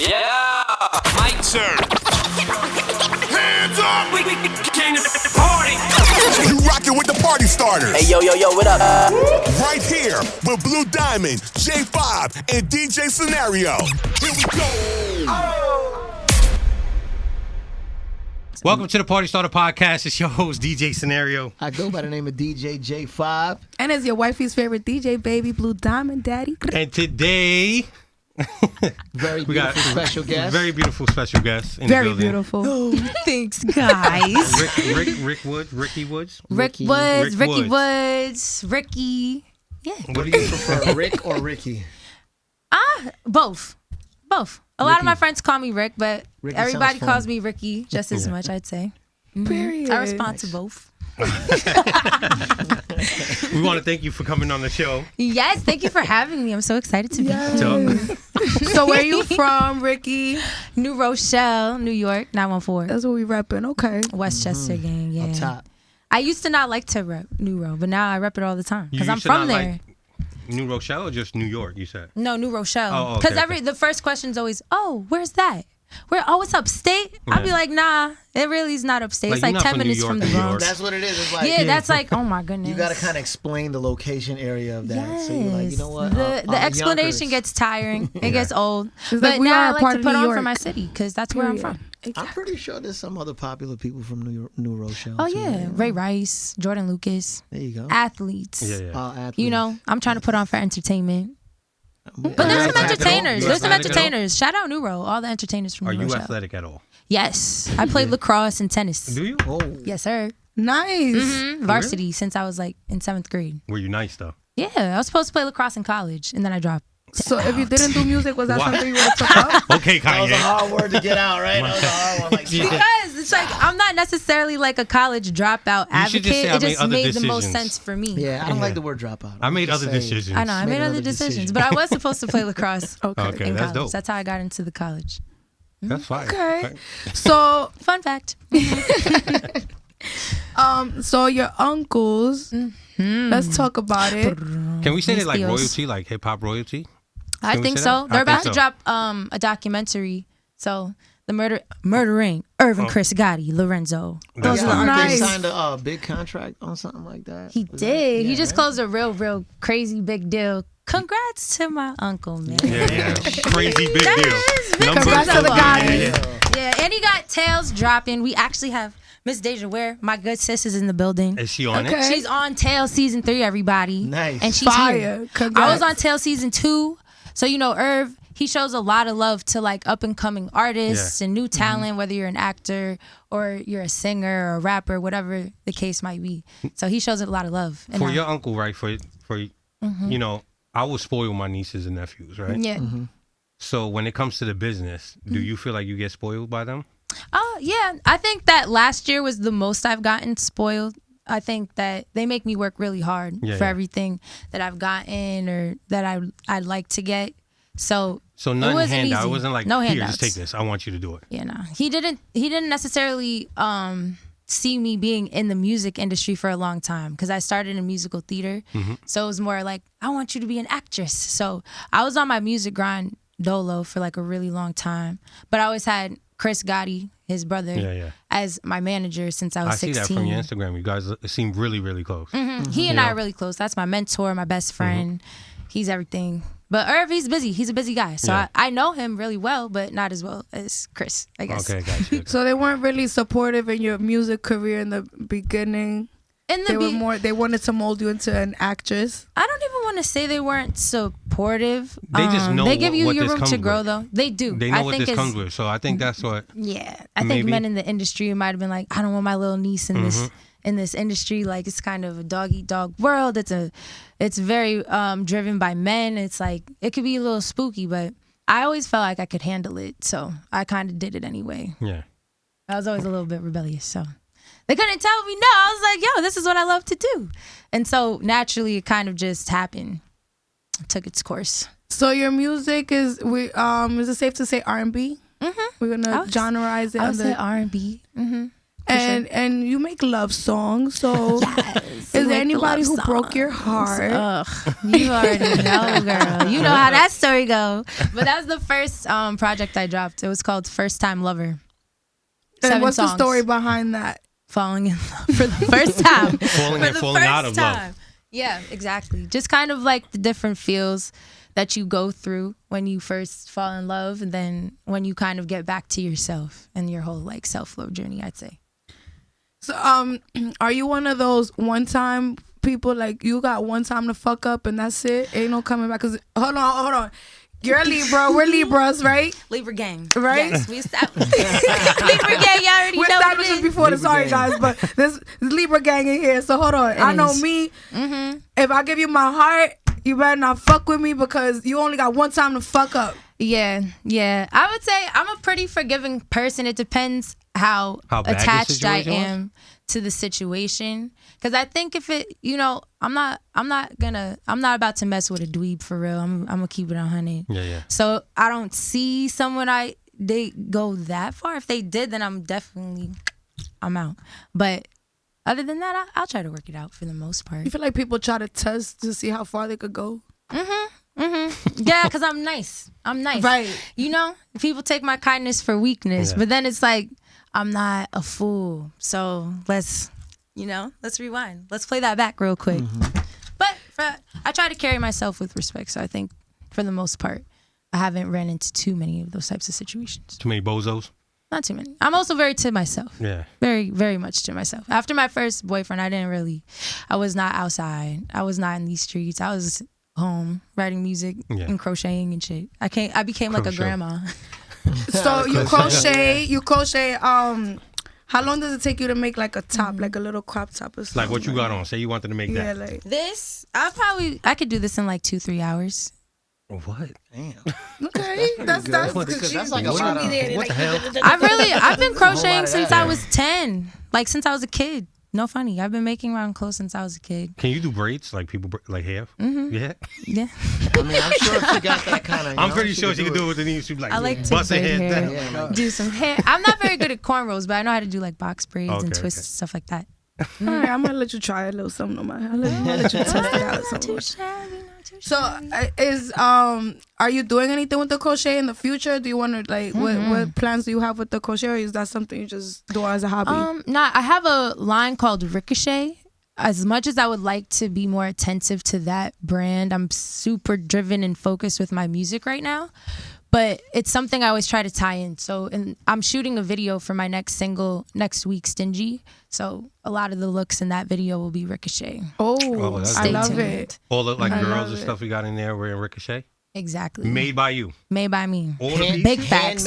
Yeah! Mic sir! Hands up! We came to the party! You rockin' with the party starters. Hey, yo, what up? Right here with Blue Diamond, J5, and DJ Scenario. Here we go. Welcome to the Party Starter Podcast. It's your host, DJ Scenario. I go by the name of DJ J5. And it's your wifey's favorite DJ, baby, Blue Diamond Daddy. And today... Very beautiful special guest. Very beautiful special guest in Very the building. beautiful. Oh, thanks, guys. Rick Woods, Ricky Woods? Ricky Woods. Ricky. Yeah. What do you prefer, Rick or Ricky? Both. A lot of my friends call me Rick, but Ricky everybody sounds fun. calls me Ricky just as much, I'd say. Period. I respond to both. We want to thank you for coming on the show. Yes, thank you for having me. I'm so excited to be here. So where are you from, Ricky? New Rochelle, New York, 914. That's what we repping. Okay. Westchester gang, yeah. Up top. I used to not like to rep New Ro, but now I rep it all the time because You I'm used to from not there. like New Rochelle or just New York, you said? No, New Rochelle. Oh, Because okay. the first question's always, oh, where's that? It's upstate? I'd be Yeah. like, nah, it really is not upstate. Like, It's you're like not 10 from New minutes York, from the New York. Bronx. That's what it is. It's like, Yeah, that's like, oh my goodness. you got to kind of explain the location area of that. Yes. So you're like, you know what? The explanation gets tiring. It gets old. It's But like we now are I a like part to of put New on for York. my city because that's where I'm from. I'm pretty sure there's some other popular people from New Rochelle. Oh, too. yeah. Ray Rice, Jordan Lucas, There you go. athletes. Yeah. Athletes. You know, I'm trying to put on for entertainment. But Are there's you some athletic at all? entertainers. You There's some athletic at all? entertainers. Shout out New Ro, all the entertainers from Are New you Rochelle. athletic at all? Yes. I played lacrosse and tennis. Do you? Oh, Yes, sir. Nice. Varsity since I was like in 7th grade. Were you nice, though? Yeah, I was supposed to play lacrosse in college and then I dropped. So if you didn't do music, was that Why? something you would have took up? Okay, that was a Kanye. hard word to get out, right? That was a hard one. Like, Because it's like I'm not necessarily like a college dropout You should advocate. just say, I It made just other made the most decisions. sense for me. yeah, I don't like the word dropout. I made Just other say- decisions. I know, I made other decisions, but I was supposed to play lacrosse Okay, in that's college. dope. That's how I got into the college. That's fine. Okay. So Fun fact. so your uncles, let's talk about it. Can we say Mis that like tios. royalty, like hip hop royalty? I Can we think say so. that? They're I about think to so. drop a documentary. So the murdering Irvin Chris Gotti, Lorenzo. That's Those are the fine. Nice. They signed a big contract on something like that. He Was that- did. He yeah, just right? closed a real crazy big deal. Congrats to my uncle, man. Yeah. Crazy big That deal. is big. Numbers Congrats to of the the guy. million. Yeah, and he got tails dropping. We actually have Miss Deja Ware, my good sis, is in the building. Is she on Okay. it? She's on Tail season 3, everybody. Nice. And she's Fire. here. Congrats. I was on Tail season 2. So, you know, Irv, he shows a lot of love to like up and coming artists Yeah. and new talent, whether you're an actor or you're a singer or a rapper, whatever the case might be. So he shows it a lot of love. And For I- your uncle, right? For you know, I will spoil my nieces and nephews, right? Yeah. So when it comes to the business, do you feel like you get spoiled by them? Oh, yeah. I think that last year was the most I've gotten spoiled. I think that they make me work really hard Yeah, for yeah. everything that I've gotten or that I'd like to get. So none wasn't handout. easy. It wasn't like, No here, handouts. just take this. I want you to do it. yeah, no. He didn't necessarily see me being in the music industry for a long time because I started in musical theater. So it was more like, I want you to be an actress. So I was on my music grind dolo for like a really long time. But I always had Chris Gotti, his brother, Yeah. as my manager since I was I see 16. that from your Instagram. You guys seem really, really close. He and I are really close. That's my mentor, my best friend. He's everything. But Irv, he's busy. He's a busy guy. So Yeah. I know him really well, but not as well as Chris, I guess. Okay, gotcha. So they weren't really supportive in your music career in the beginning. In They the were more. They wanted to mold you into an actress. I don't even want to say they weren't supportive. They just know They give you what your this room to comes grow, with. though. They do. They know I what think this it's- comes with. So I think that's what. Yeah, I think Maybe. men in the industry might have been like, I don't want my little niece in this industry. Like it's kind of a dog eat dog world. It's very driven by men. It's like it could be a little spooky, but I always felt like I could handle it, so I kind of did it anyway. Yeah. I was always a little bit rebellious, so they couldn't tell me no. I was like, yo, this is what I love to do, and so naturally it kind of just happened. It took its course. So your music is is it safe to say R&B? We're gonna genreize it I would say under. R&B. And And you make love songs, so is there anybody who broke your heart? Ugh, you already know, girl. You know how that story go. But that was the first project I dropped. It was called First Time Lover. And what's songs. the story behind that? Falling in love for the first time. Falling and falling out of love. Yeah, exactly. Just kind of like the different feels that you go through when you first fall in love, and then when you kind of get back to yourself and your whole like self-love journey, I'd say. So, are you one of those one-time people, like you got one time to fuck up and that's it? Ain't no coming back? Cause hold on. You're a Libra. We're Libras, right? Libra gang. Right? Yes, we established. Libra gang, y'all already We know established what this it is. before. Sorry, guys, but this Libra gang in here. So hold on. I know is. me. If I give you my heart, you better not fuck with me because you only got one time to fuck up. Yeah. I would say I'm a pretty forgiving person. It depends how bad your attached I situation was? am to the situation. Because I think if it, I'm not about to mess with a dweeb for real. I'm gonna keep it 100. Yeah. So I don't see someone they go that far. If they did, then I'm out. But other than that, I'll try to work it out for the most part. You feel like people try to test to see how far they could go? Yeah, because I'm nice. Right. People take my kindness for weakness, Yeah. but then it's like, I'm not a fool. So let's rewind. Let's play that back real quick. But I try to carry myself with respect. So I think for the most part, I haven't ran into too many of those types of situations. Too many bozos? Not too many. I'm also very to myself. Yeah. Very, very much to myself. After my first boyfriend, I was not outside. I was not in these streets. I was home writing music and crocheting and shit. I became like a grandma. So you crochet. How long does it take you to make like a top, like a little crop top or something? Like what you got on? Say you wanted to make Yeah, that. like This, I could do this in like 2-3 hours. What? Damn. okay. That's Because that's like a lot of. What the hell? I've been crocheting of since that. I was 10. Like since I was a kid. No funny. I've been making my own clothes since I was a kid. Can you do braids like people like hair? Yeah. Yeah. I mean, I'm sure if you got that kind of. I'm pretty sure she can do it with the knees. She'd be like, I like to bust her braid head hair. down. Yeah, like, Do some hair. I'm not very good at cornrows, but I know how to do like box braids and Okay, twists okay. stuff like that. All right, I'm gonna let you try a little something on my. I'll let you test it out. So are you doing anything with the crochet in the future? Do you want to like what plans do you have with the crochet, or is that something you just do as a hobby? I have a line called Ricochet. As much as I would like to be more attentive to that brand, I'm super driven and focused with my music right now. But it's something I always try to tie in. So, and I'm shooting a video for my next single next week, Stingy. So a lot of the looks in that video will be Ricochet. Oh, that's I dope. love tuned. it. All the like I girls love and it. stuff we got in there were in Ricochet. Exactly. Made by you. Made by me. All the pieces? Big facts.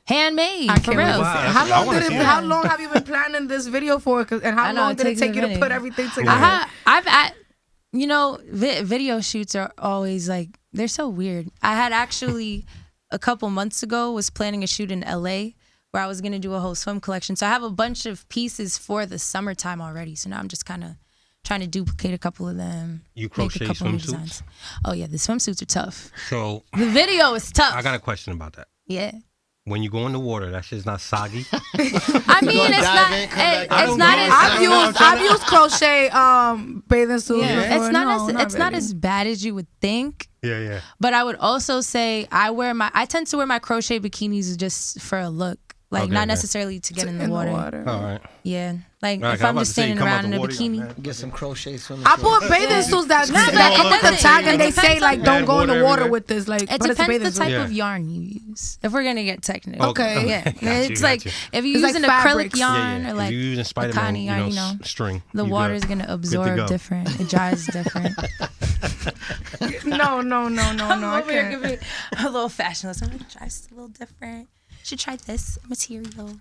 Handmade. I For can't wait real. to Wow, see it. that's- How I long wanna did see it? that. How long have you been planning this video for? And how I know, long it did it takes take a you to minute. put everything together? Video shoots are always like, they're so weird. I had actually a couple months ago was planning a shoot in LA where I was going to do a whole swim collection. So I have a bunch of pieces for the summertime already. So now I'm just kind of trying to duplicate a couple of them. You make a crochet couple new swimsuits? designs. Oh yeah, the swimsuits are tough. So The video is tough. I got a question about that. Yeah. When you go in the water, that shit's not soggy. I mean, gonna it's dive not. in, come back out. It's not as. I've used crochet bathing suits. Yeah, before. it's not No, as. It's not really. as bad as you would think. Yeah. But I would also say I tend to wear my crochet bikinis just for a look. Like Okay, not okay. necessarily to get in the water. All right. Yeah. Like Right, if I'm I'm about just to say, standing come out around in the a water, bikini. man. Get some crochet swimming. I bought bathing suits that come with the tag and they say like don't go in the water with this. Like, It but it's a depends bathing the suit. type Yeah. of yarn you use. If we're gonna get technical. Okay. Yeah. Got you, It's got like you. if you're It's like using fabrics. acrylic yarn or If like you're using Spider-Man, Akani yarn, you know, string. the you water good. is gonna Good to absorb go. different. It dries different. No. I'm I over here can't. giving a little fashionless. I'm like, it dries a little different. Should try this material.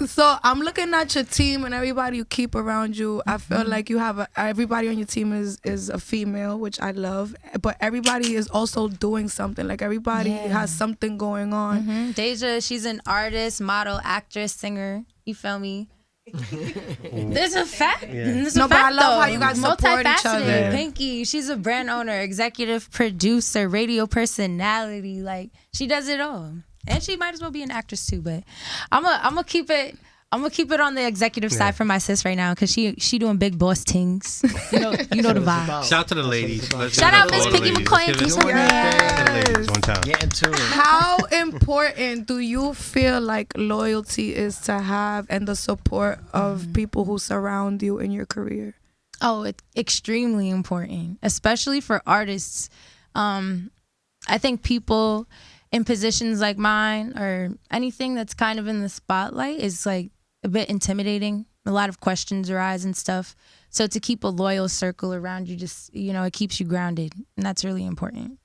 So I'm looking at your team and everybody you keep around you. I feel like you have everybody on your team is a female, which I love. But everybody is also doing something. Like everybody has something going on. Deja, she's an artist, model, actress, singer. You feel me? There's a fact. There's a No, but I fact, love though. how you guys support each other. Multifaceted. Pinky, she's a brand owner, executive producer, radio personality. Like she does it all, and she might as well be an actress too. But I'm gonna keep it I'm gonna keep it on the executive side for my sis right now because she doing big boss things. You know the vibe. Shout out to the ladies. Shout out Miss Piggy McCoy and Keisha. One time. Get into it. How important do you feel like loyalty is to have and the support of people who surround you in your career? Oh, it's extremely important, especially for artists. I think people in positions like mine or anything that's kind of in the spotlight is like a bit intimidating. A lot of questions arise and stuff. So to keep a loyal circle around you, just, it keeps you grounded. And that's really important.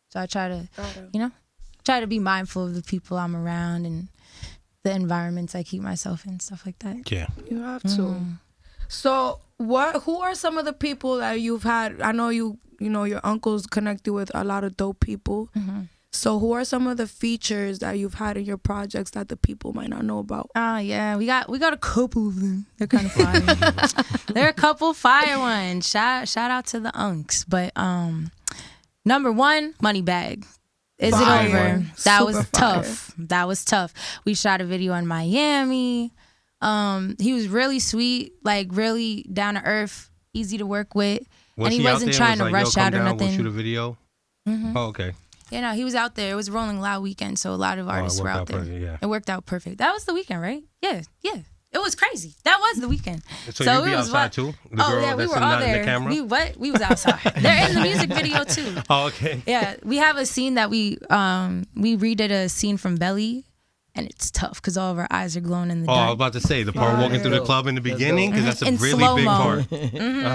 So I try to, be mindful of the people I'm around and the environments I keep myself in, stuff like that. Yeah. You have to. So who are some of the people that you've had? I know your uncles connect you with a lot of dope people. So who are some of the features that you've had in your projects that the people might not know about? Yeah, we got a couple of them. They're kind of fire. They're a couple fire ones. Shout out to the unks. But number one, Money Bag. Is Fire. It over? That Super was fire. tough. That was tough. We shot a video in Miami. He was really sweet, like really down to earth, easy to work with. Was and he he out wasn't there? trying Was to like, rush yo, out come or down, nothing. We'll shoot a video. Oh, okay. Yeah, no, he was out there. It was Rolling Loud weekend, so a lot of artists were out there. Perfect, yeah. It worked out perfect. That was the weekend, right? Yeah. It was crazy. That was the weekend. So you be it was outside too? The Oh girl yeah, we that's were all not in there. the camera? We was outside. They're in the music video too. Oh, okay. Yeah, we have a scene that we redid a scene from Belly, and it's tough because all of our eyes are glowing in the Oh, I dark. was about to say the part walking through the club in the beginning because that's a In really big slow-mo. part. All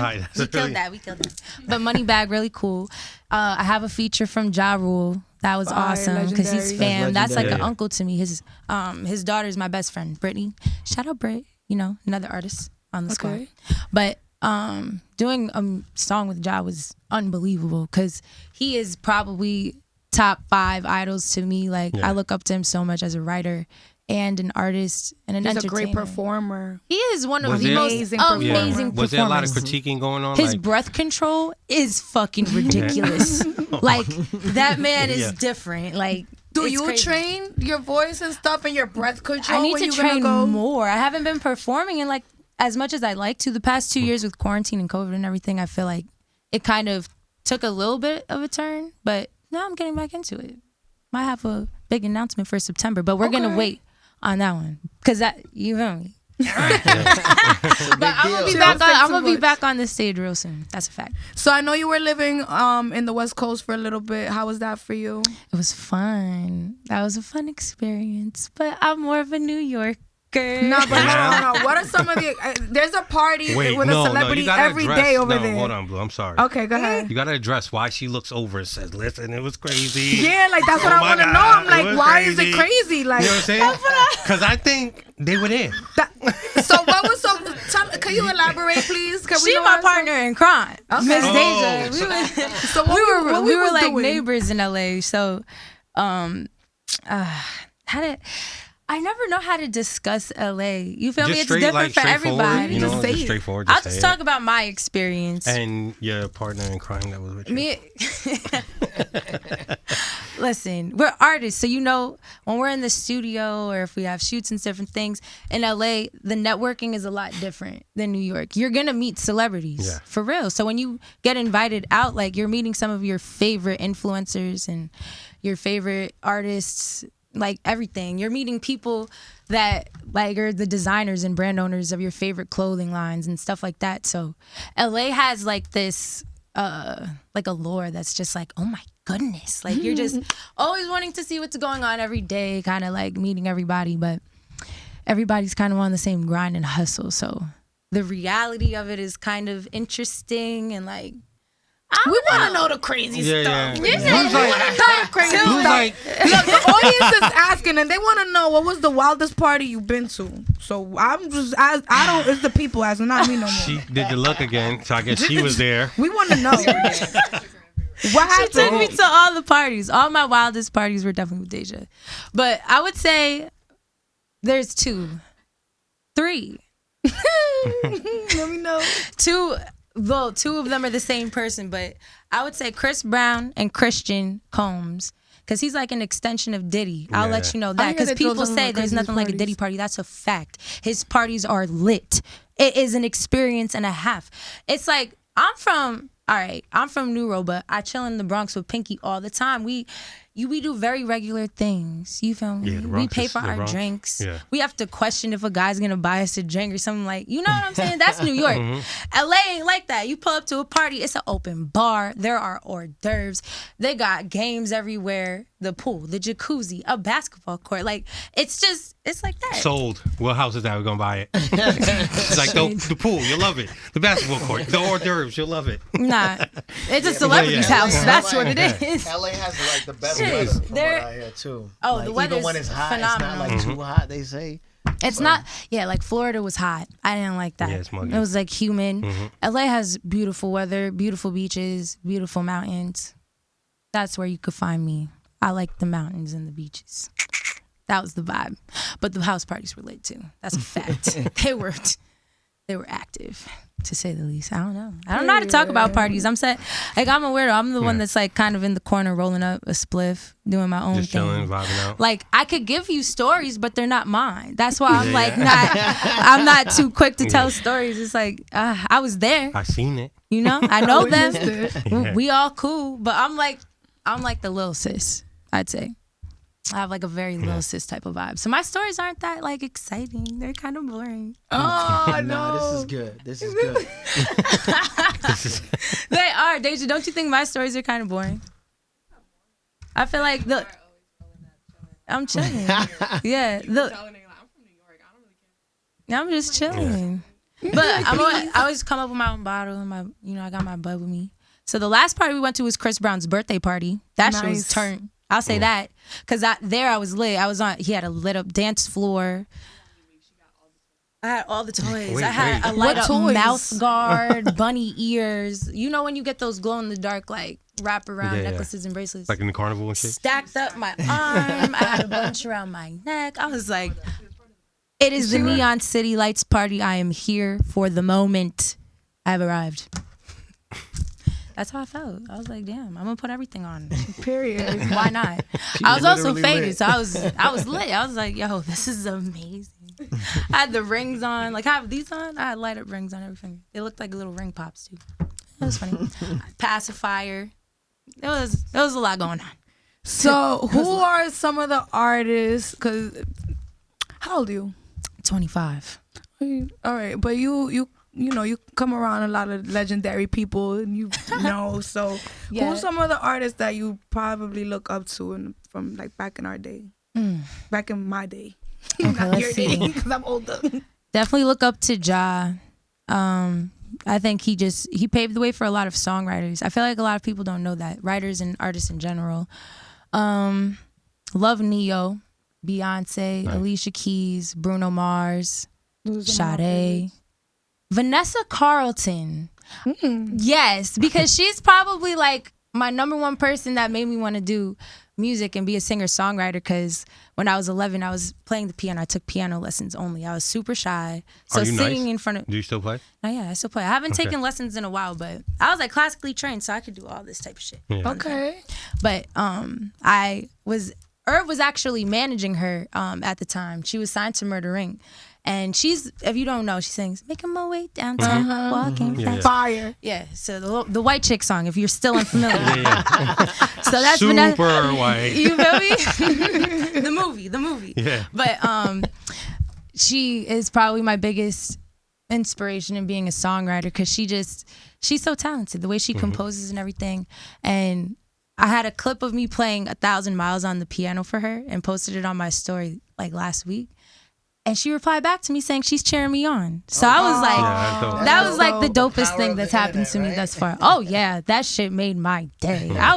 right, that's We really- killed that. We killed that. But Money Bag, really cool. I have a feature from Ja Rule. That was Fire, awesome because he's legendary. fam. That's like legendary. an uncle to me. His daughter's my best friend, Brittany. Shout out Britt. Another artist on the squad. But doing a song with Ja was unbelievable because he is probably top 5 idols to me. Like I look up to him so much as a writer and an artist and an He's a entertainer. great performer. He is one of Was the it- most Amazing amazing Was there a lot of performers. critiquing going on? His like, breath control is fucking ridiculous. Like that man is different. Like, Do it's you crazy. train your voice and stuff and your breath control? I need when to you gonna train go? more. I haven't been performing in like as much as I'd like to. The past 2 years with quarantine and COVID and everything, I feel like it kind of took a little bit of a turn. But now I'm getting back into it. Might have a big announcement for September, but we're gonna wait on that one because you feel me. But I'm gonna be back. I'm gonna be back on this stage real soon. That's a fact. So I know you were living in the West Coast for a little bit. How was that for you? It was fun. That was a fun experience. But I'm more of a New Yorker. No. What are some of the? There's a party Wait, with no, a celebrity you gotta every address, day over no, there. Hold on, Blue. I'm sorry. Okay, go ahead. You gotta address why she looks over and says, "Listen, it was crazy." Yeah, like that's what Oh I my want to know. God, I'm it like, was why is it crazy. crazy? Like, You know what I'm saying? Because I think they were there. so what was so? Can you elaborate, please? Can She know my our- partner in crime, Miss Oh, Deja. so- So what We were was like doing? neighbors in LA. So, I never know how to discuss LA. You feel me? Just It's straight, different like, for straightforward, everybody. You know, Just say just it. straightforward. I'll Just just say talk it. about my experience. And your partner in crime that was with you. Listen, we're artists, so when we're in the studio or if we have shoots and different things in LA, the networking is a lot different than New York. You're gonna meet celebrities for real. So when you get invited out, like you're meeting some of your favorite influencers and your favorite artists, like everything. You're meeting people that like are the designers and brand owners of your favorite clothing lines and stuff like that. So LA has like this like a lore that's just like, oh my goodness. Like you're just always wanting to see what's going on every day, kind of like meeting everybody, but everybody's kind of on the same grind and hustle. So the reality of it is kind of interesting and like We want to know the crazy stuff. Yeah. We Blue's want to know the crazy Blue's stuff. like, Look, the audience is asking, and they want to know what was the wildest party you've been to. So I'm just, I don't. It's the people asking, not me no more. she did the look again, so I guess she was there. We want to know. What She happened? took me to all the parties. All my wildest parties were definitely with Deja. But I would say there's 2. 3. Let me know. 2 of them are the same person, but I would say Chris Brown and Christian Combs. because he's like an extension of Diddy. I'll Yeah. let you know I that hear because they throw people some say there's crazy nothing like a parties. Diddy party. That's a fact. His parties are lit. It is an experience and a half. It's like I'm from New Road, but I chill in the Bronx with Pinky all the time. We do very regular things. You feel me? Yeah, the We Bronx pay is for the our Bronx. drinks. Yeah. We have to question if a guy's gonna buy us a drink or something like, you know what I'm saying? That's New York. LA ain't like that. You pull up to a party, it's an open bar. There are hors d'oeuvres. They got games everywhere. The pool, the jacuzzi, a basketball court. Like it's like that. Sold. What house is that? We're gonna buy it. It's like the pool, you'll love it. The basketball court, the hors d'oeuvres, you'll love it. Nah, it's a celebrity's yeah. house. LA That's what it is. LA has like the best Shit. weather from There- what I hear too. Oh, Like, the weather's even when it's hot, it's phenomenal. not like too hot. They say. It's not, yeah, like Florida was hot. I didn't like that. Yeah, it's muggy. It was like humid. LA has beautiful weather, beautiful beaches, beautiful mountains. That's where you could find me. I like the mountains and the beaches. That was the vibe. But the house parties were lit too. That's a fact. They were active, to say the least. I don't know how to talk about parties. I'm set. Like I'm a weirdo. I'm the one that's like kind of in the corner rolling up a spliff, doing my own Just thing. chilling, vibing out. Like I could give you stories, but they're not mine. That's why I'm like I'm not too quick to tell stories. It's like I was there, I seen it. you know. I know them. Yeah. We all cool, but I'm like the little sis. I'd say I have like a very little sis type of vibe. So my stories aren't that like exciting. They're kind of boring. Oh Nah, this no. is good. This is good. They are, Deja. Don't you think my stories are kind of boring? I feel like I'm chilling. Yeah, I'm just chilling. But I always come up with my own bottle and I got my bud with me. So the last party we went to was Chris Brown's birthday party. That shit was Nice. turned. I'll say that because I was lit. He had a lit up dance floor. I had all the toys. Wait, I had wait. a light What up toys? mouth guard, bunny ears. You know when you get those glow in the dark like wrap around Yeah, yeah. necklaces and bracelets. Like in the carnival and shit. Stacked up my arm. I had a bunch around my neck. I was like, it is the Neon City Lights party. I am here for the moment. I've arrived. That's how I felt. I was like, damn, I'm gonna put everything on. Period. Why not? I was also literally faded, lit. so I was lit. I was like, yo, this is amazing. I had the rings on. Like I have these on. I had light up rings on every finger. They looked like little ring pops too. It was funny. Pacifier. It was a lot going on. So who are some of the artists? Cause how old are you? 25. All right, but you know you come around a lot of legendary people, and you know. So Yeah. who's some of the artists that you probably look up to from like back in our day, back in my day, Okay, not let's your see. day, because I'm older. Definitely look up to Ja. I think he paved the way for a lot of songwriters. I feel like a lot of people don't know that. Writers and artists in general. Love Neo, Beyonce, Alicia Keys, Bruno Mars, Sade, Vanessa Carlton. Yes, because she's probably like my number one person that made me want to do music and be a singer-songwriter, because when I was 11, I was playing the piano. I took piano lessons only. I was super shy. So Are you singing nice? in front of... Do you still play? Oh, yeah, I still play. I haven't taken lessons in a while, but I was like classically trained, so I could do all this type of shit. Yeah. Okay. But Irv was actually managing her at the time. She was signed to Murder Inc. And she's, if you don't know, she sings "Making My Way Downtown, Walking Yeah, Fast." Fire. Yeah, so the white chick song, if you're still unfamiliar. Yeah. So that's Super Vanessa. white. You feel me? the movie. Yeah. But she is probably my biggest inspiration in being a songwriter, because she's so talented, the way she composes and everything. And I had a clip of me playing 1,000 Miles on the piano for her and posted it on my story like last week. And she replied back to me saying she's cheering me on. So I was like, Yeah, that's dope. that was like the Power dopest thing of that's the happened to me internet, thus far. Oh yeah, that shit made my day. I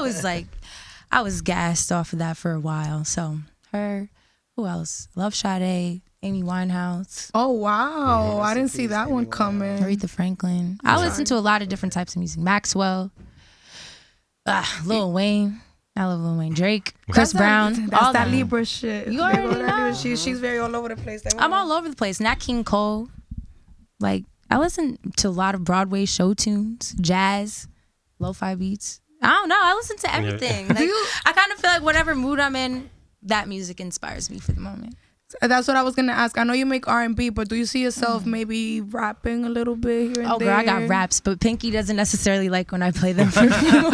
was gassed off of that for a while. So her, who else? Love Sade, Amy Winehouse, Oh wow, I didn't see that one coming. Aretha Franklin. I listen to a lot of different types of music. Maxwell, Lil Wayne. I love Lil Wayne. Drake, Chris Brown. That's all that them. Libra shit. You already know. She's very all over the place. I'm all over the place. Nat King Cole. Like, I listen to a lot of Broadway show tunes, jazz, lo-fi beats. I don't know. I listen to everything. Like, I kind of feel like whatever mood I'm in, that music inspires me for the moment. That's what I was gonna ask. I know you make R&B, but do you see yourself maybe rapping a little bit here and there? Girl, I got raps, but Pinky doesn't necessarily like when I play them for people.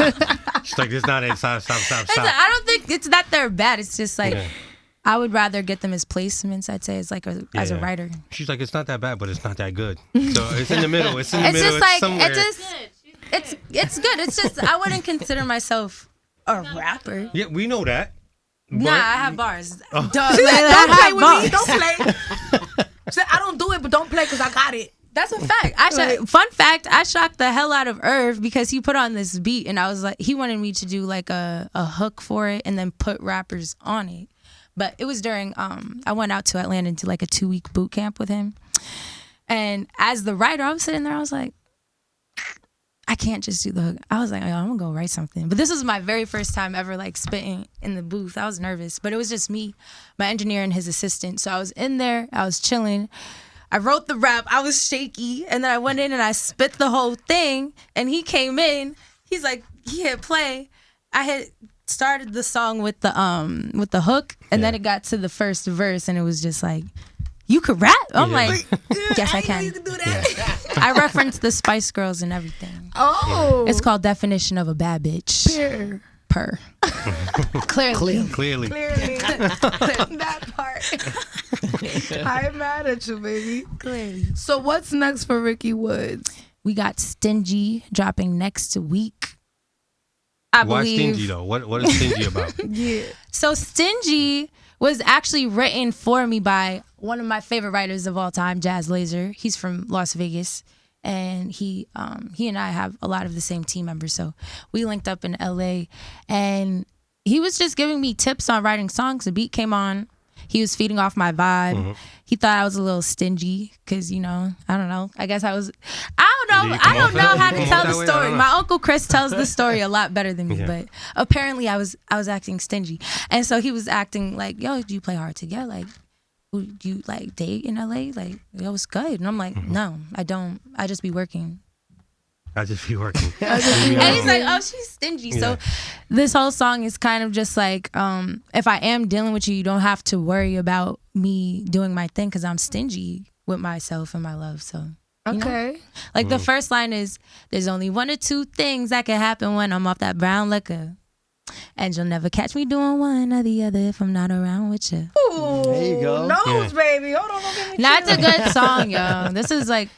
She's like, it's not stop. I don't think it's that they're bad. It's just like I would rather get them as placements. I'd say as like as a writer. She's like, it's not that bad, but it's not that good. So it's in the middle. It's in the middle. Just like somewhere. it's good. It's just I wouldn't consider myself a rapper. Yeah, we know that. Nah, I have bars. She said, don't play with me. Don't play. She said, I don't do it, but don't play because I got it. That's a fact. Fun fact, I shocked the hell out of Irv because he put on this beat and I was like, he wanted me to do like a hook for it and then put rappers on it. But it was during, I went out to Atlanta to like a 2-week boot camp with him. And as the writer, I was sitting there, I was like, I can't just do the hook. I was like, I'm gonna go write something. But this was my very first time ever like spitting in the booth. I was nervous, but it was just me, my engineer, and his assistant. So I was in there, I was chilling. I wrote the rap, I was shaky, and then I went in and I spit the whole thing. And he came in, he's like, he hit play. I had started the song with the hook, and then it got to the first verse, and it was just like, you could rap? I'm like, yes, I can. You can do that. I referenced the Spice Girls and everything. Oh. It's called Definition of a Bad Bitch. Per. Clearly. That part. I'm mad at you, baby. Clearly. So what's next for Ricky Woods? We got Stingy dropping next week. Why Stingy though? What is Stingy about? So Stingy was actually written for me by one of my favorite writers of all time, Jazz Laser. He's from Las Vegas, and he and I have a lot of the same team members. So we linked up in LA, and he was just giving me tips on writing songs. The beat came on. He was feeding off my vibe. Mm-hmm. He thought I was a little stingy because, you know, I don't know. I guess I was, I don't know how to tell the story. My Uncle Chris tells the story a lot better than me, but apparently I was acting stingy. And so he was acting like, yo, do you play hard to get? Like, do you like date in LA? Like, yo, it's good. And I'm like, no, I don't. I just be working. I just be working. And he's like, oh, she's stingy. So this whole song is kind of just like, if I am dealing with you, you don't have to worry about me doing my thing because I'm stingy with myself and my love. So, you know? Like the first line is, there's only 1 or 2 things that can happen when I'm off that brown liquor. And you'll never catch me doing one or the other if I'm not around with you. Ooh, there you go. Nose, baby. Hold on, don't get me That's a good song, yo. This is like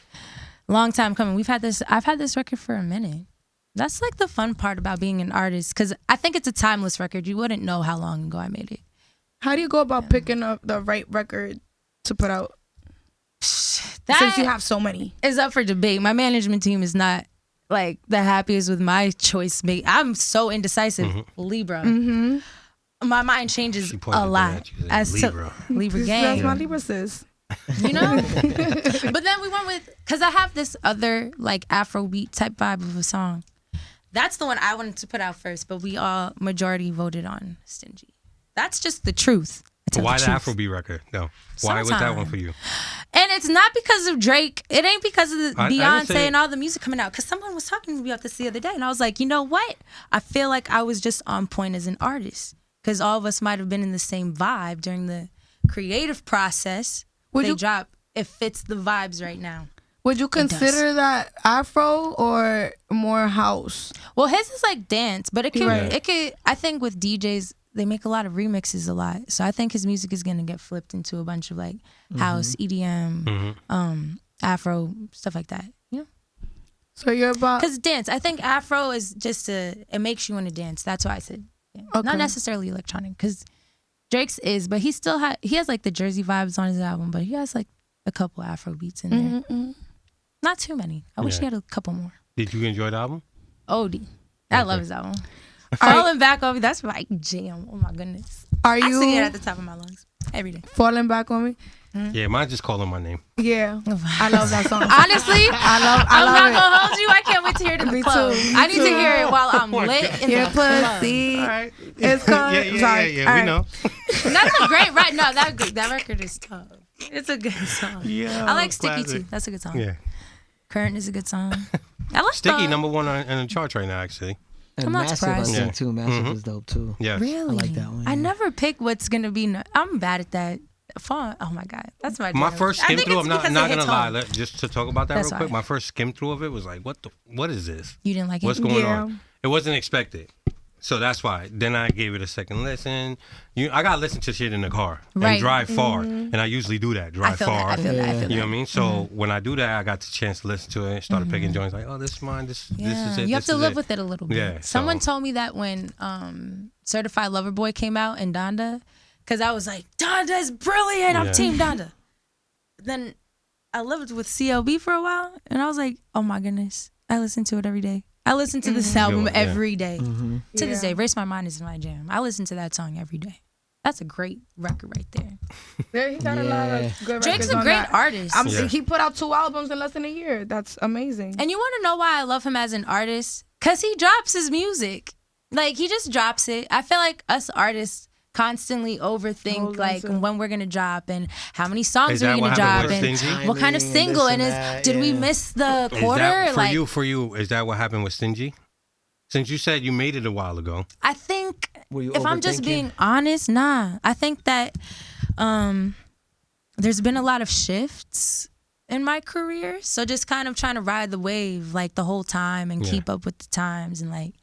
long time coming. I've had this record for a minute. That's like the fun part about being an artist, because I think it's a timeless record. You wouldn't know how long ago I made it. How do you go about picking up the right record to put out? Since you have so many. It's up for debate. My management team is not like the happiest with my choice. I'm so indecisive. Libra. My mind changes a lot. As Libra. Libra gang. That's my Libra sis. You know? But then we went with, because I have this other like Afrobeat type vibe of a song. That's the one I wanted to put out first, but we all majority voted on Stingy. That's just the truth. Why the Afrobeat record? No. Why was that one for you? And it's not because of Drake. It ain't because of the Beyonce and all the music coming out. Because someone was talking to me about this the other day, and I was like, you know what? I feel like I was just on point as an artist, because all of us might have been in the same vibe during the creative process. It fits the vibes right now. Would you consider that Afro or more house? Well, his is like dance, but it could. I think with DJs, they make a lot of remixes a lot. So I think his music is gonna get flipped into a bunch of like house, EDM, Afro, stuff like that. You know? So you're about, because dance. I think Afro is just it makes you want to dance. That's why I said not necessarily electronic, because Drake's is, but he has like the Jersey vibes on his album, but he has like a couple Afro beats in there. Not too many. I wish he had a couple more. Did you enjoy the album? OD. I love his album. Falling Back on Me, that's my jam. Oh my goodness. I sing it at the top of my lungs every day. Falling Back on Me? Yeah, mine just calling my name. Yeah. I love that song. Honestly, I'm not going to hold you. I can't wait to hear it in the Me club. too. I need to hear it while I'm lit in the club. Pussy. All right. It's called. Yeah. We know. That's a great right. No, that record is tough. It's a good song. Yeah. I like Sticky too. That's a good song. Yeah. Current is a good song. I like Sticky #1 on the charts right now, actually. And I'm not Massive, I surprised. think, too. Massive is dope, too. Yeah. Really? I like that one, I yeah. never pick what's gonna be. I'm bad at that. Font. Oh my god, that's my. My jam. first I skim think through, it's I'm not because it gonna hits lie. home. Just to talk about that That's real quick, why. my first skim through of it was like, what is this? You didn't like it. What's going Yeah. on? It wasn't expected. So that's why. Then I gave it a second listen. I gotta listen to shit in the car and Right. drive far, and I usually do that. I Drive feel far. that. I feel that. I feel You know what I that. mean? So when I do that, I got the chance to listen to it, started picking joints like, oh, this is mine. This Yeah, is it. you have this to is live it. with it a little bit. Yeah, Someone so- told me that when Certified Lover Boy came out in Donda, because I was like, Donda's brilliant. I'm Yeah. Team Donda. Then I lived with CLB for a while, and I was like, oh my goodness, I listen to it every day. I listen to this album Yeah. every day. Mm-hmm. To this Yeah. day, Race My Mind is my jam. I listen to that song every day. That's a great record right there. Yeah, he got a lot Yeah. of good Drake's records a on great that. artist. Yeah. He put out 2 albums in less than a year. That's amazing. And you want to know why I love him as an artist? Because he drops his music. Like, he just drops it. I feel like us artists constantly overthink, Hold on like, to- when we're going to drop and how many songs Is we're that going what to drop happened with and Stingy? what kind of Timing, single. this And and that, did we yeah. miss the Is quarter? that Like, for you? Is that what happened with Stingy? Since you said you made it a while ago. I think, Were you if I'm just overthinking? being honest, nah. I think that there's been a lot of shifts in my career. So just kind of trying to ride the wave like the whole time and Yeah. keep up with the times and like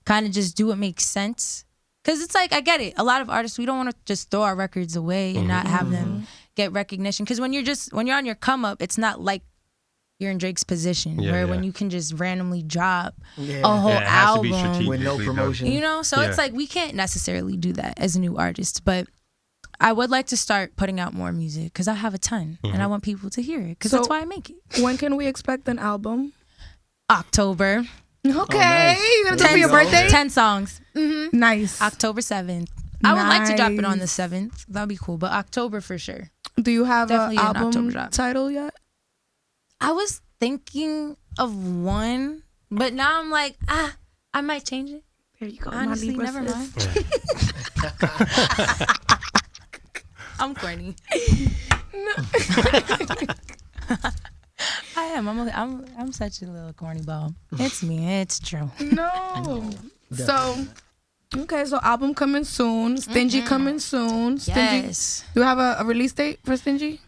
kind of just do what makes sense. Because it's like, I get it. A lot of artists, we don't want to just throw our records away and not have them get recognition. Because when you're on your come up, it's not like you're in Drake's position Yeah, where yeah. when you can just randomly drop Yeah. a whole Yeah, it has to be album. strategic. With no Usually promotion. You know, so it's Yeah. like we can't necessarily do that as new artists, but I would like to start putting out more music because I have a ton and I want people to hear it because So- that's why I make it. When can we expect an album? October. Okay, nice. you gonna do it for There your you go. birthday? 10 songs. Nice. October 7th. I would like to drop it on the Nice. 7th. That'd be cool, but October for sure. Do you have Definitely an an October album drop. title yet? I was thinking of one, but now I'm like, I might change it. There you go. Honestly, my Libra never sis. mind. I'm corny. I am. I'm such a little corny ball. It's me. It's true. No. So, okay, so album coming soon. Stingy coming soon. Stingy. Yes. Do you have a release date for Stingy?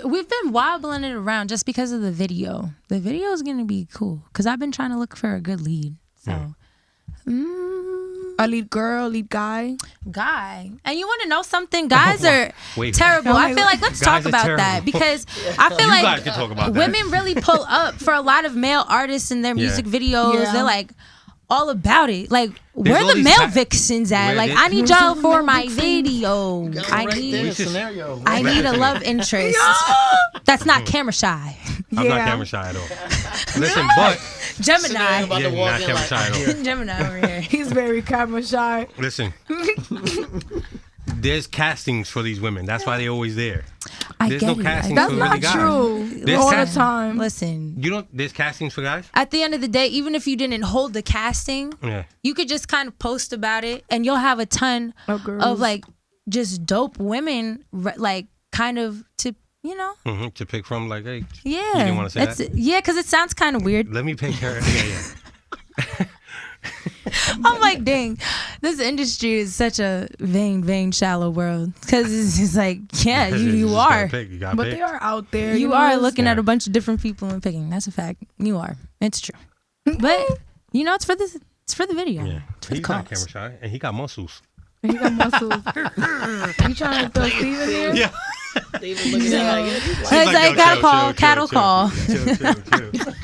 We've been wobbling it around just because of the video. The video is gonna be cool because I've been trying to look for a good lead. So, A lead girl, lead guy? guy, and you want to know something? Guys are Wait. terrible. I feel like let's Guys talk are about terrible. that because I feel You like guys can talk about that. women really pull up for a lot of male artists in their music videos. Yeah. They're like all about it. Like, There's where all the these male pa- vixens at? Where Like, they- I need y'all for my video. Got I it right there, need scenario. I need a love interest. That's not camera shy. I'm Yeah. not camera shy at all. Listen, but Gemini. Scenario about yeah, to you're walk not in camera like, shy at all. Gemini over here. He's very camera shy. Listen, there's castings for these women. That's why they're always there. I There's get no it. casting That's for not really guys. true. There's All the cast- time. Listen, You don't. There's castings for guys. at the end of the day, even if you didn't hold the casting, Yeah. you could just kind of post about it and you'll have a ton Of girls. of like just dope women, like kind of to, you know, To pick from, like, hey, yeah. You didn't wanna say It's- that? Yeah, because it sounds kind of weird. let me pick her. Yeah. I'm like, dang, this industry is such a vain, shallow world. Because it's just like, yeah, you are. You gotta But pick. they are out there. You know, are it's- looking at Yeah. a bunch of different people and picking. That's a fact. You are. It's true. But you know, it's for the video. Yeah. It's for the He's not cause. camera shy, and he got muscles. He got muscles. You trying to throw Steve in there? Yeah. They even looking at it like, yeah, It's like, gotta call, cattle call. Chill.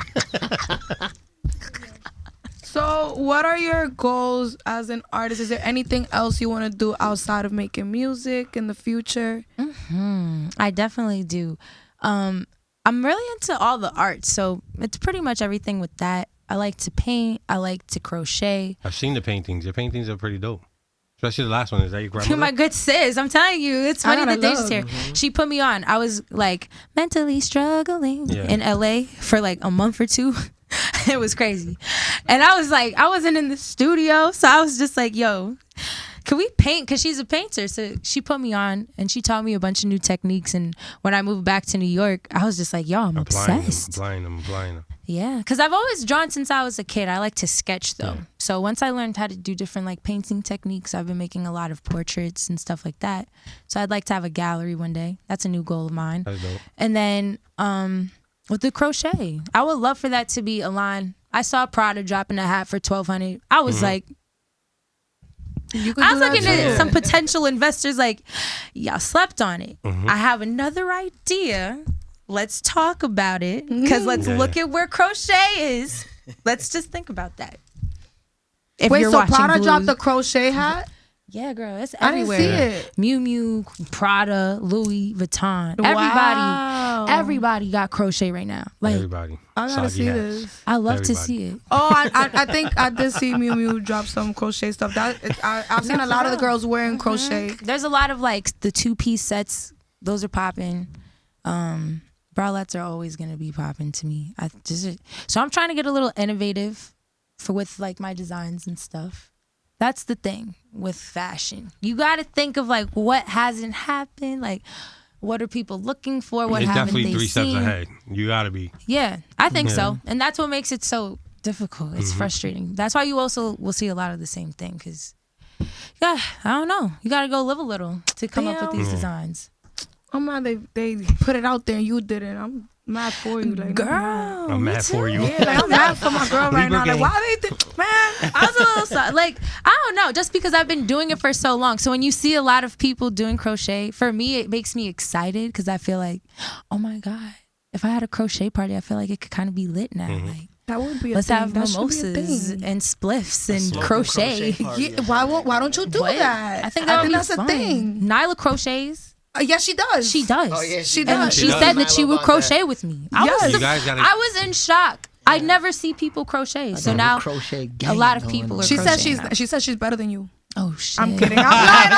So, what are your goals as an artist? Is there anything else you want to do outside of making music in the future? I definitely do. I'm really into all the art, so it's pretty much everything with that. I like to paint. I like to crochet. I've seen the paintings. Your paintings are pretty dope. Especially the last one. Is that your You're grandmother? my good sis. I'm telling you, it's funny gotta that they just love. here. She put me on. I was like mentally struggling Yeah. in LA for like a month or two. It was crazy. And I was like, I wasn't in the studio. So I was just like, yo, can we paint? Because she's a painter. So she put me on and she taught me a bunch of new techniques. And when I moved back to New York, I was just like, yo, I'm obsessed. Applying them. Yeah, because I've always drawn since I was a kid. I like to sketch though. So once I learned how to do different like painting techniques, I've been making a lot of portraits and stuff like that. So I'd like to have a gallery one day. That's a new goal of mine. That's dope. And then with the crochet, I would love for that to be a line. I saw Prada dropping a hat for $1,200. I was like, I was looking at some potential investors like, y'all slept on it. I have another idea. Let's talk about it because let's look at where crochet is. Let's just think about that. If Wait, you're so watching Prada Blues- dropped the crochet hat? Yeah, girl, it's I didn't everywhere. see it. Miu Miu, Prada, Louis Vuitton. Wow. Everybody got crochet right now. Like, Everybody. I gotta Soggy see hats. this. I love to Everybody. see it. Oh, I think I did see Miu Miu drop some crochet stuff. I've seen a lot of the girls wearing crochet. There's a lot of like the 2-piece sets. Those are popping. Bralettes are always gonna be popping to me. So I'm trying to get a little innovative with like my designs and stuff. That's the thing with fashion. You got to think of like what hasn't happened, like what are people looking for, what It's haven't definitely they 3 steps seen. ahead. You gotta be. Yeah, I think so, and that's what makes it so difficult. It's frustrating. That's why you also will see a lot of the same thing because, yeah, I don't know. You got to go live a little to come up with these designs. I'm mad they put it out there and you didn't. I'm mad for you, like Girl, I'm me mad for too. you. Yeah, like I'm mad for my girl right now. Like, Libra why they man? I was a little like, I don't know, just because I've been doing it for so long. So when you see a lot of people doing crochet, for me, it makes me excited because I feel like, oh my God, if I had a crochet party, I feel like it could kind of be lit now. Like, That would be a let's thing. have That should be a mimosas thing. and spliffs and crochet. Yeah, why don't you do What? that? I think that's a thing. Nyla crochets. Yeah, she does. She does. Oh, yeah, She And does. she does. said that she Nyla would about crochet that. with me. Yes. You guys gotta. I was in shock. I never see people crochet. So now crochet a lot of people are She says crocheting now. she says she's better than you. Oh shit. I'm kidding. I'm lying.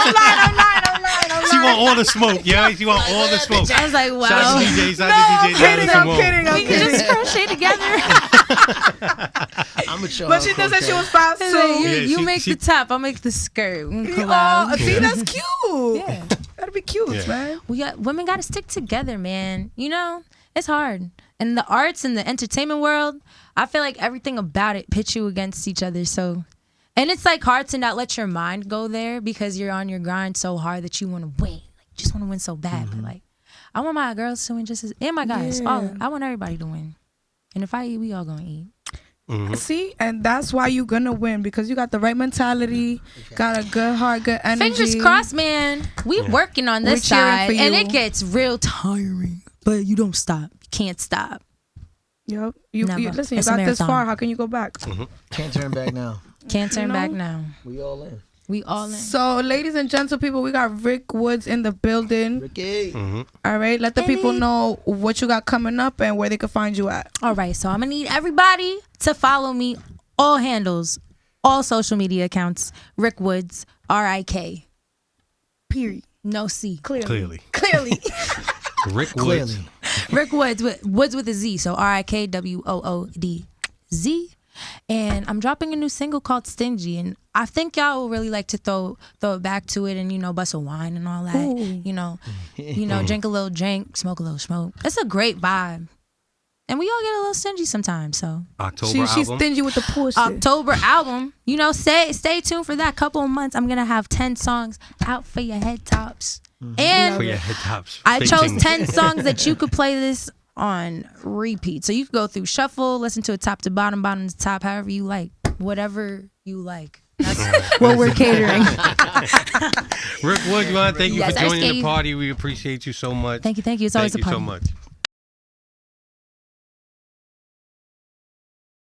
She want all the smoke, yeah. She want all the smoke. I was like, Shout out wow. to DJ. Shout out to DJ. I'm kidding. We can just crochet together. I'm a chill. But she does say she was 5'2". You she- make she- the top, I'll make the skirt. We can Oh, collab. see, that's cute. Yeah. That'd be cute, Yeah. man. Women got to stick together, man. You know, it's hard. And the arts and the entertainment world, I feel like everything about it pits you against each other. So, and it's like hard to not let your mind go there because you're on your grind so hard that you want to win. Like, you just want to win so bad. But like, I want my girls to win just as, and my guys. Yeah. I want everybody to win. And if I eat, we all gonna eat. See, and that's why you're gonna win because you got the right mentality, got a good heart, good energy. Fingers crossed, man. We working on this We're cheering side, for and you. it gets real tiring. But you don't stop. You can't stop. Yep. You Never. listen. You It's a got this marathon. far. How can you go back? Can't turn back now. Can't turn know? back now. We all in. We all in. So, ladies and gentle people, we got Rick Woods in the building. Ricky. All right, let the people know what you got coming up and where they can find you at. All right, so I'm gonna need everybody to follow me, all handles, all social media accounts. Rick Woods, RIK. Period. No C. Clearly. Clearly. Rick Woods. Clearly. Rick Woods with a Z. So RIKWOODZ. And I'm dropping a new single called Stingy. And I think y'all will really like to throw it back to it and, you know, bust a wine and all that. Ooh. You know, drink a little drink, smoke a little smoke. It's a great vibe. And we all get a little stingy sometimes, so. October She's album. stingy with the pussy. October album. You know, stay tuned for that couple of months. I'm going to have 10 songs out for your head tops. And For your head tops. I Stay chose tuned. 10 songs that you could play this on repeat. So you could go through shuffle, listen to it top to bottom, bottom to top, however you like. Whatever you like. That's what we're catering. Rick Woods, man, thank you Yes, for I joining the stayed- party. We appreciate you so much. Thank you. It's always Thank a you party. so much.